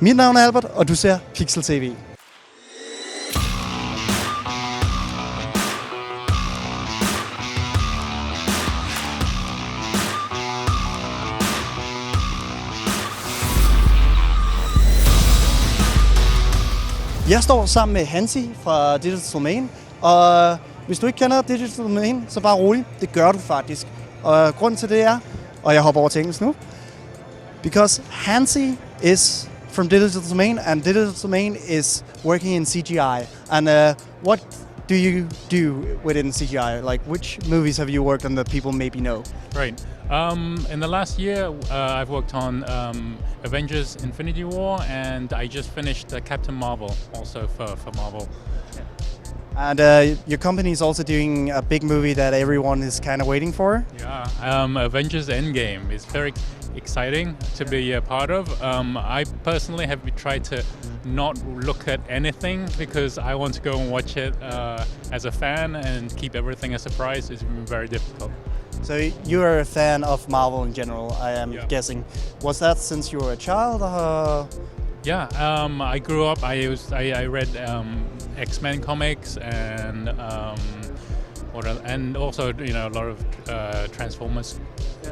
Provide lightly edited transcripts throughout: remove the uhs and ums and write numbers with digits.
Mit navn er Albert, og du ser Pixel TV. Jeg står sammen med Hanzhi fra Digital Domain, og hvis du ikke kender Digital Domain, så bare rolig. Det gør du faktisk. Og grunden til det er, og jeg hopper over til engelsk nu, because Hanzhi is from Digital Domain, and Digital Domain is working in CGI. And what do you do within CGI? Like, which movies have you worked on that people maybe know? Right. In the last year, I've worked on Avengers, Infinity War, and I just finished Captain Marvel, also for Marvel. And your company is also doing a big movie that everyone is kind of waiting for. Yeah, Avengers, Endgame is very exciting to be a part of. I personally have tried to not look at anything because I want to go and watch it as a fan and keep everything a surprise. It's been very difficult. So you are a fan of Marvel in general, I am guessing. Was that since you were a child? Yeah, I grew up. I read X-Men comics and and also a lot of Transformers. Yeah.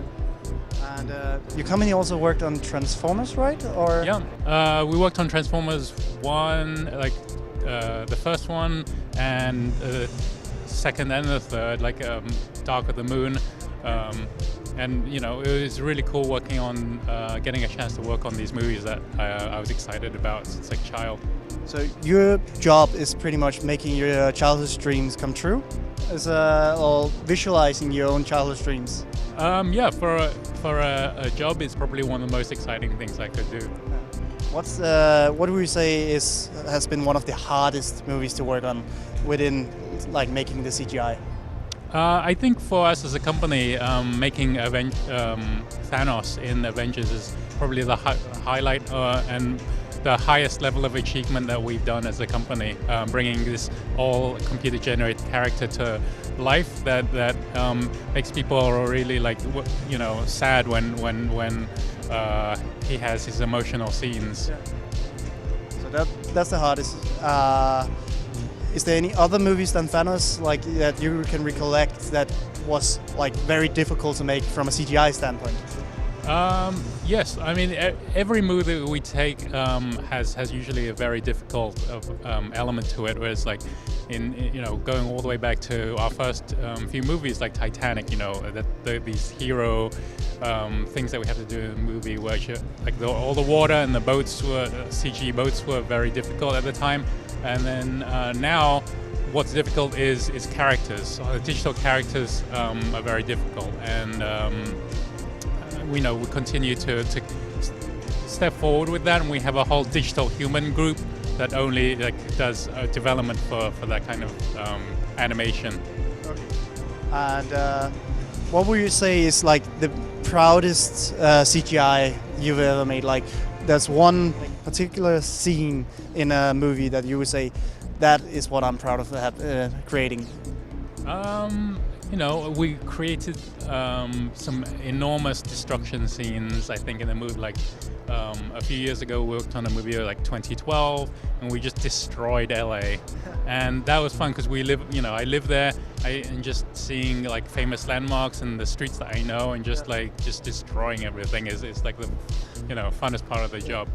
And your company also worked on Transformers, right? Or yeah, we worked on Transformers 1, like the first one, and second and the third, like Dark of the Moon. And it was really cool working on getting a chance to work on these movies that I was excited about since a child. So your job is pretty much making your childhood dreams come true, or visualizing your own childhood dreams. Yeah, for a job, it's probably one of the most exciting things I could do. What do we say has been one of the hardest movies to work on within like making the CGI? I think for us as a company, making Thanos in Avengers is probably the highlight and the highest level of achievement that we've done as a company, bringing this all computer-generated character to life that makes people really sad when he has his emotional scenes. So that's the hardest. Is there any other movies than Thanos like that you can recollect that was like very difficult to make from a CGI standpoint? Yes, I mean every movie we take has usually a very difficult element to it, where it's like going all the way back to our first few movies like Titanic, these hero things that we have to do in the movie, where all the water and the boats CG boats were very difficult at the time. And then now, what's difficult is characters. The digital characters are very difficult, and we continue to step forward with that. And we have a whole digital human group that only does development for that kind of animation. Okay. And what would you say is like the proudest CGI you've ever made? Like, there's one particular scene in a movie that you would say, that is what I'm proud of creating? We created some enormous destruction scenes, I think, in the movie. Like a few years ago, we worked on a movie like 2012, and we just destroyed LA. And that was fun because I live there, and just seeing like famous landmarks and the streets that I know, and just destroying everything is like the funnest part of the job.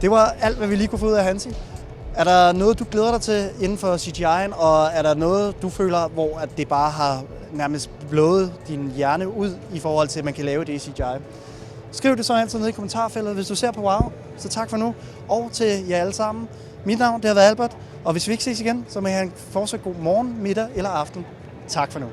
Det var alt, hvad vi lige kunne få ud af Hanzhi. Er der noget, du glæder dig til inden for CGI'en, og er der noget, du føler, hvor at det bare har nærmest blået din hjerne ud i forhold til, at man kan lave det i CGI? Skriv det så altid ned i kommentarfeltet, hvis du ser på Wow. Så tak for nu, og til jer alle sammen. Mit navn, det har været Albert, og hvis vi ikke ses igen, så må I have en fortsat god morgen, middag eller aften. Tak for nu.